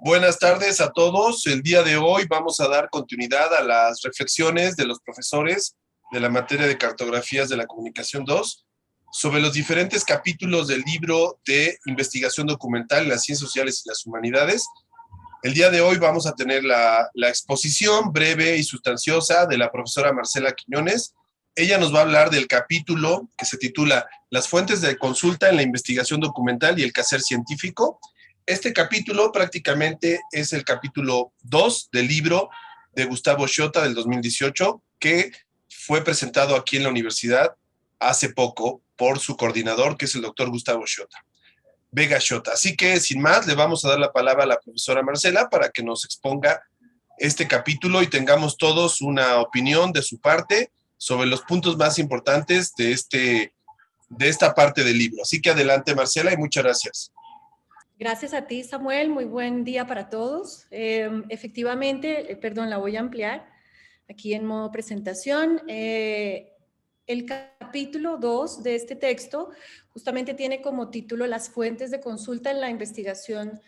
Buenas tardes a todos. El día de hoy vamos a dar continuidad a las reflexiones de los profesores de la materia de cartografías de la comunicación 2 sobre los diferentes capítulos del libro de investigación documental en las ciencias sociales y las humanidades. El día de hoy vamos a tener la exposición breve y sustanciosa de la profesora Marcela Quiñones. Ella nos va a hablar del capítulo que se titula Las fuentes de consulta en la investigación documental y el quehacer científico. Este capítulo prácticamente es el capítulo 2 del libro de Gustavo Sciota del 2018, que fue presentado aquí en la universidad hace poco por su coordinador, que es el doctor Gustavo Sciota, Vega Sciota. Así que, sin más, le vamos a dar la palabra a la profesora Marcela para que nos exponga este capítulo y tengamos todos una opinión de su parte sobre los puntos más importantes de esta parte del libro. Así que adelante, Marcela, y muchas gracias. Gracias a ti, Samuel. Muy buen día para todos. Efectivamente, la voy a ampliar aquí en modo presentación. El capítulo 2 de este texto justamente tiene como título Las fuentes de consulta en la investigación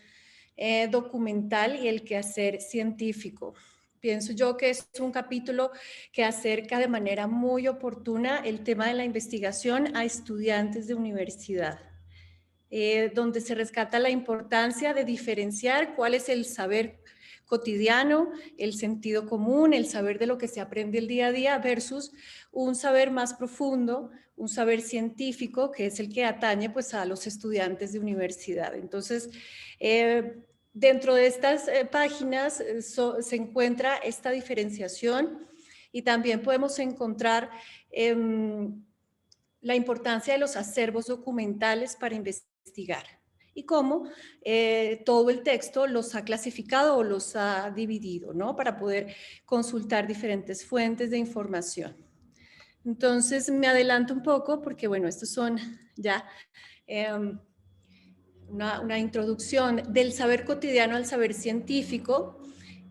documental y el quehacer científico. Pienso yo que es un capítulo que acerca de manera muy oportuna el tema de la investigación a estudiantes de universidad. Donde se rescata la importancia de diferenciar cuál es el saber cotidiano, el sentido común, el saber de lo que se aprende el día a día versus un saber más profundo, un saber científico, que es el que atañe pues a los estudiantes de universidad. Entonces, dentro de estas páginas se encuentra esta diferenciación y también podemos encontrar la importancia de los acervos documentales para investigar y cómo todo el texto los ha clasificado o los ha dividido, ¿no? Para poder consultar diferentes fuentes de información. Entonces me adelanto un poco porque, bueno, estos son ya una introducción del saber cotidiano al saber científico.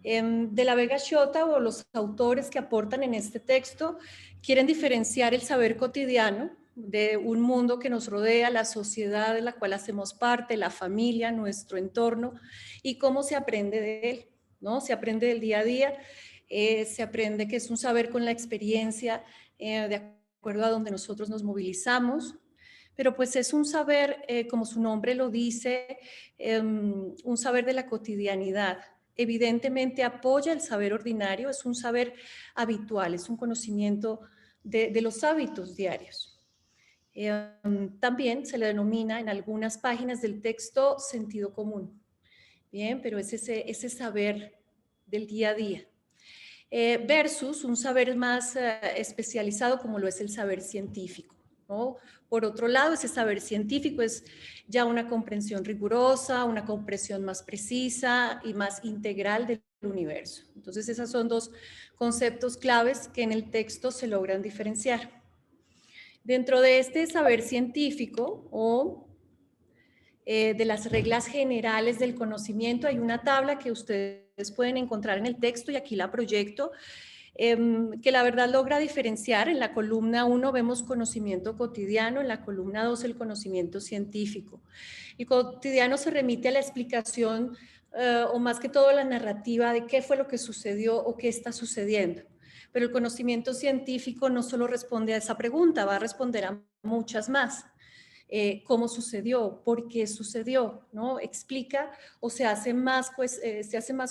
De la Vega Sciota o los autores que aportan en este texto quieren diferenciar el saber cotidiano de un mundo que nos rodea, la sociedad de la cual hacemos parte, la familia, nuestro entorno, y cómo se aprende de él, ¿no? Se aprende del día a día, se aprende que es un saber con la experiencia, de acuerdo a donde nosotros nos movilizamos, pero pues es un saber, como su nombre lo dice, un saber de la cotidianidad. Evidentemente apoya el saber ordinario, es un saber habitual, es un conocimiento de los hábitos diarios. También se le denomina en algunas páginas del texto sentido común. Bien, pero es ese saber del día a día. Versus un saber más especializado como lo es el saber científico, ¿no? Por otro lado, ese saber científico es ya una comprensión rigurosa, una comprensión más precisa y más integral del universo. Entonces, esos son dos conceptos claves que en el texto se logran diferenciar. Dentro de este saber científico o de las reglas generales del conocimiento, hay una tabla que ustedes pueden encontrar en el texto y aquí la proyecto, que la verdad logra diferenciar. En la columna 1 vemos conocimiento cotidiano, en la columna 2 el conocimiento científico. El cotidiano se remite a la explicación o más que todo la narrativa de qué fue lo que sucedió o qué está sucediendo. Pero el conocimiento científico no solo responde a esa pregunta, va a responder a muchas más. Cómo sucedió, por qué sucedió, ¿no? Explica o se hace más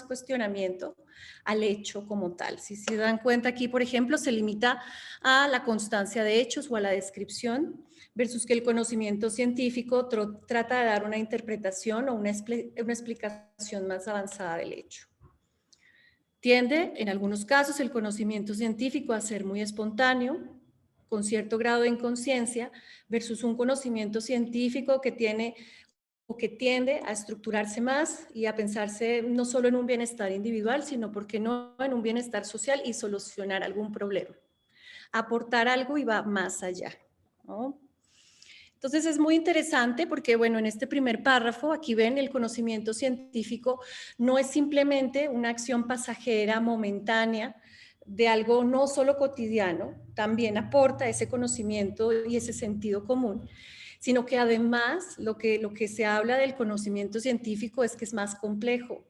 cuestionamiento al hecho como tal. Si se dan cuenta aquí, por ejemplo, se limita a la constancia de hechos o a la descripción, versus que el conocimiento científico trata de dar una interpretación o una explicación más avanzada del hecho. Tiende, en algunos casos, el conocimiento científico a ser muy espontáneo, con cierto grado de inconsciencia, versus un conocimiento científico que tiene o que tiende a estructurarse más y a pensarse no solo en un bienestar individual, sino, ¿por qué no?, en un bienestar social y solucionar algún problema. Aportar algo y va más allá, ¿no? Entonces es muy interesante porque, bueno, en este primer párrafo, aquí ven, el conocimiento científico no es simplemente una acción pasajera, momentánea, de algo no solo cotidiano, también aporta ese conocimiento y ese sentido común, sino que además lo que se habla del conocimiento científico es que es más complejo,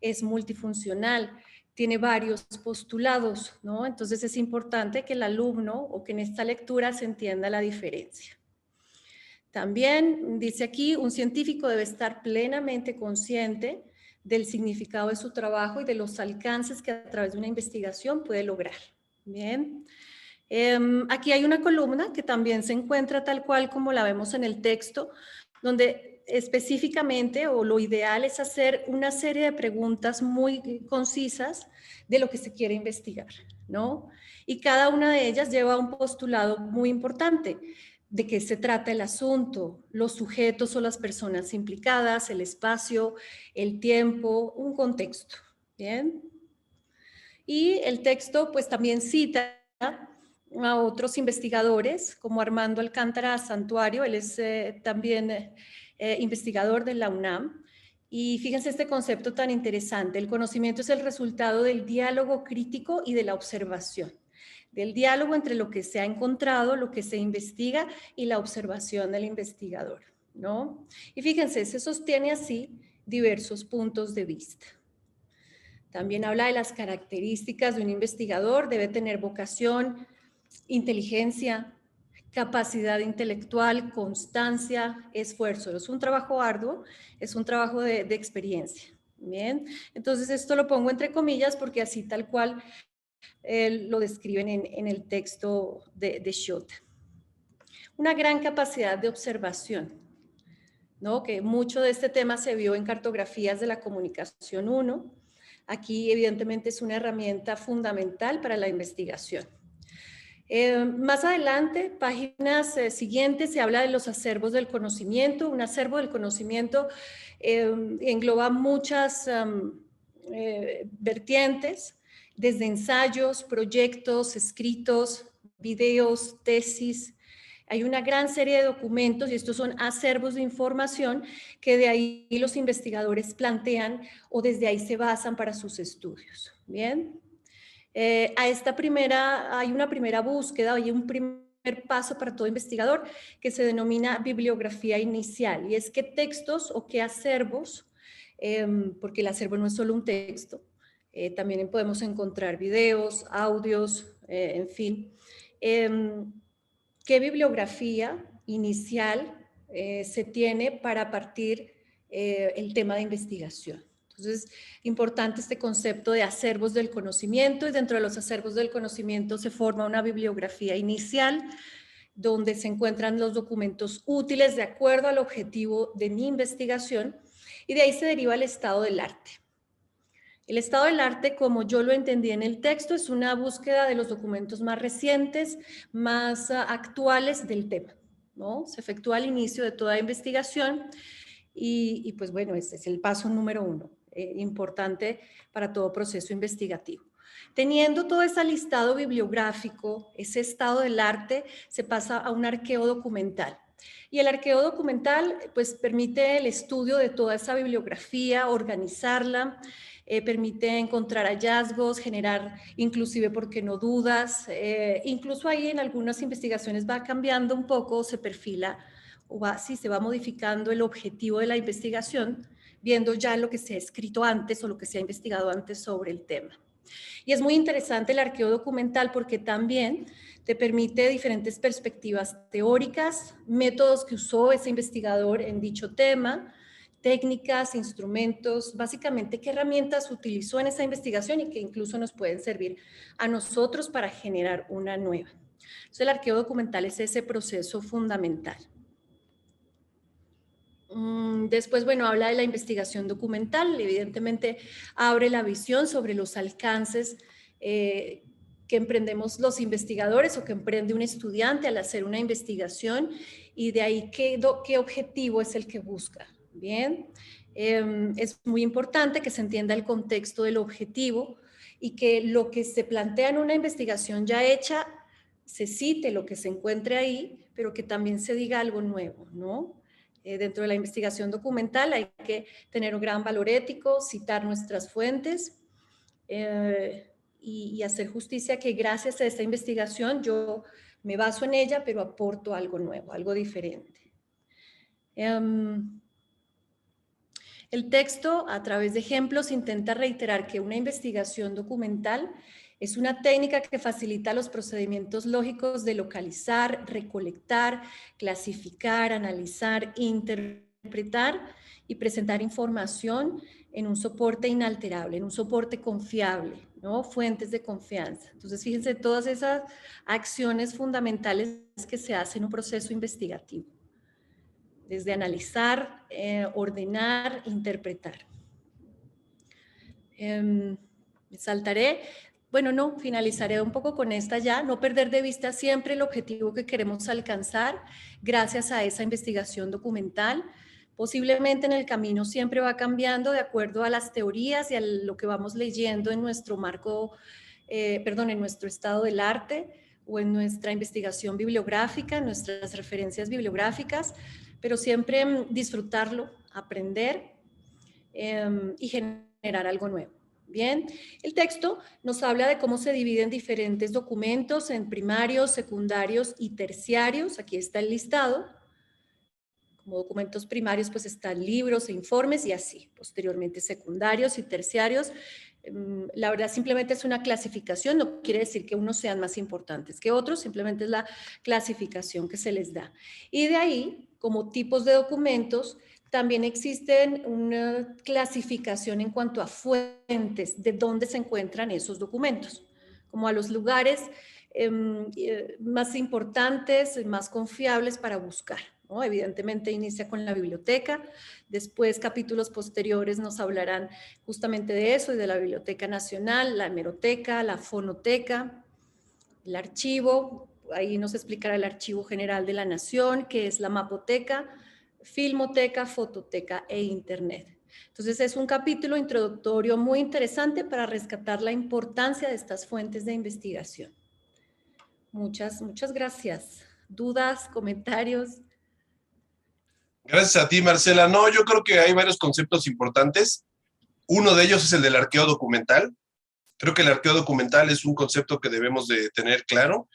es multifuncional, tiene varios postulados, ¿no? Entonces es importante que el alumno o que en esta lectura se entienda la diferencia. También dice aquí, un científico debe estar plenamente consciente del significado de su trabajo y de los alcances que a través de una investigación puede lograr. Bien. Aquí hay una columna que también se encuentra tal cual como la vemos en el texto, donde específicamente o lo ideal es hacer una serie de preguntas muy concisas de lo que se quiere investigar, ¿no? Y cada una de ellas lleva un postulado muy importante. De qué se trata el asunto, los sujetos o las personas implicadas, el espacio, el tiempo, un contexto. Bien. Y el texto pues también cita a otros investigadores como Armando Alcántara Santuario, él es también investigador de la UNAM. Y fíjense este concepto tan interesante, el conocimiento es el resultado del diálogo crítico y de la observación, del diálogo entre lo que se ha encontrado, lo que se investiga y la observación del investigador, ¿no? Y fíjense, se sostiene así diversos puntos de vista. También habla de las características de un investigador, debe tener vocación, inteligencia, capacidad intelectual, constancia, esfuerzo. Es un trabajo arduo, es un trabajo de experiencia. Bien, entonces esto lo pongo entre comillas porque así tal cual lo describen en el texto de Schott. Una gran capacidad de observación, ¿no? Que mucho de este tema se vio en cartografías de la comunicación 1. Aquí evidentemente es una herramienta fundamental para la investigación. Más adelante, páginas siguientes, se habla de los acervos del conocimiento. Un acervo del conocimiento engloba muchas vertientes, desde ensayos, proyectos, escritos, videos, tesis. Hay una gran serie de documentos y estos son acervos de información que de ahí los investigadores plantean o desde ahí se basan para sus estudios. Bien. Hay una primera búsqueda, hay un primer paso para todo investigador que se denomina bibliografía inicial, y es qué textos o qué acervos, porque el acervo no es solo un texto, también podemos encontrar videos, audios, en fin. ¿Qué bibliografía inicial se tiene para partir el tema de investigación? Entonces, importante este concepto de acervos del conocimiento, y dentro de los acervos del conocimiento se forma una bibliografía inicial donde se encuentran los documentos útiles de acuerdo al objetivo de mi investigación, y de ahí se deriva el estado del arte. El estado del arte, como yo lo entendí en el texto, es una búsqueda de los documentos más recientes, más actuales del tema, ¿no? Se efectúa al inicio de toda investigación y pues bueno, ese es el paso número 1, importante para todo proceso investigativo. Teniendo todo ese listado bibliográfico, ese estado del arte, se pasa a un arqueo documental. Y el arqueo documental pues permite el estudio de toda esa bibliografía, organizarla, permite encontrar hallazgos, generar inclusive, ¿por qué no?, dudas. Incluso ahí en algunas investigaciones va cambiando un poco, se perfila o se va modificando el objetivo de la investigación, viendo ya lo que se ha escrito antes o lo que se ha investigado antes sobre el tema. Y es muy interesante el arqueo documental porque también te permite diferentes perspectivas teóricas, métodos que usó ese investigador en dicho tema, técnicas, instrumentos, básicamente qué herramientas utilizó en esa investigación y que incluso nos pueden servir a nosotros para generar una nueva. Entonces, el arqueo documental es ese proceso fundamental. Después, bueno, habla de la investigación documental, evidentemente abre la visión sobre los alcances que emprendemos los investigadores o que emprende un estudiante al hacer una investigación, y de ahí qué objetivo es el que busca. Bien, es muy importante que se entienda el contexto del objetivo y que lo que se plantea en una investigación ya hecha se cite lo que se encuentre ahí, pero que también se diga algo nuevo, ¿no? Dentro de la investigación documental hay que tener un gran valor ético, citar nuestras fuentes y hacer justicia que gracias a esta investigación yo me baso en ella, pero aporto algo nuevo, algo diferente. El texto, a través de ejemplos, intenta reiterar que una investigación documental es una técnica que facilita los procedimientos lógicos de localizar, recolectar, clasificar, analizar, interpretar y presentar información en un soporte inalterable, en un soporte confiable, ¿no? Fuentes de confianza. Entonces, fíjense todas esas acciones fundamentales que se hacen en un proceso investigativo. Desde analizar, ordenar, interpretar. Me saltaré. Bueno, no, finalizaré un poco con esta ya. No perder de vista siempre el objetivo que queremos alcanzar gracias a esa investigación documental. Posiblemente en el camino siempre va cambiando de acuerdo a las teorías y a lo que vamos leyendo en nuestro marco, en nuestro estado del arte o en nuestra investigación bibliográfica, en nuestras referencias bibliográficas, pero siempre disfrutarlo, aprender y generar algo nuevo. Bien, el texto nos habla de cómo se dividen diferentes documentos en primarios, secundarios y terciarios. Aquí está el listado. Como documentos primarios, pues están libros e informes y así. Posteriormente, secundarios y terciarios. La verdad, simplemente es una clasificación, no quiere decir que unos sean más importantes que otros, simplemente es la clasificación que se les da. Y de ahí, como tipos de documentos, también existen una clasificación en cuanto a fuentes, de dónde se encuentran esos documentos, como a los lugares más importantes, más confiables para buscar, ¿no? Evidentemente inicia con la biblioteca, después capítulos posteriores nos hablarán justamente de eso y de la Biblioteca Nacional, la hemeroteca, la fonoteca, el archivo, ahí nos explicará el Archivo General de la Nación, que es la mapoteca, filmoteca, fototeca e internet. Entonces es un capítulo introductorio muy interesante para rescatar la importancia de estas fuentes de investigación. Muchas gracias. ¿Dudas, comentarios? Gracias a ti, Marcela. No, yo creo que hay varios conceptos importantes. Uno de ellos es el del arqueo documental. Creo que el arqueo documental es un concepto que debemos de tener claro.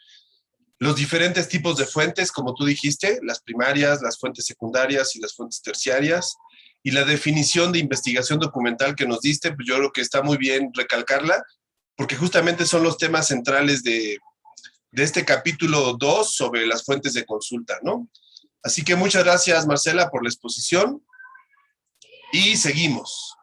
Los diferentes tipos de fuentes, como tú dijiste, las primarias, las fuentes secundarias y las fuentes terciarias, y la definición de investigación documental que nos diste, pues yo creo que está muy bien recalcarla, porque justamente son los temas centrales de este capítulo 2 sobre las fuentes de consulta, ¿no? Así que muchas gracias, Marcela, por la exposición y seguimos.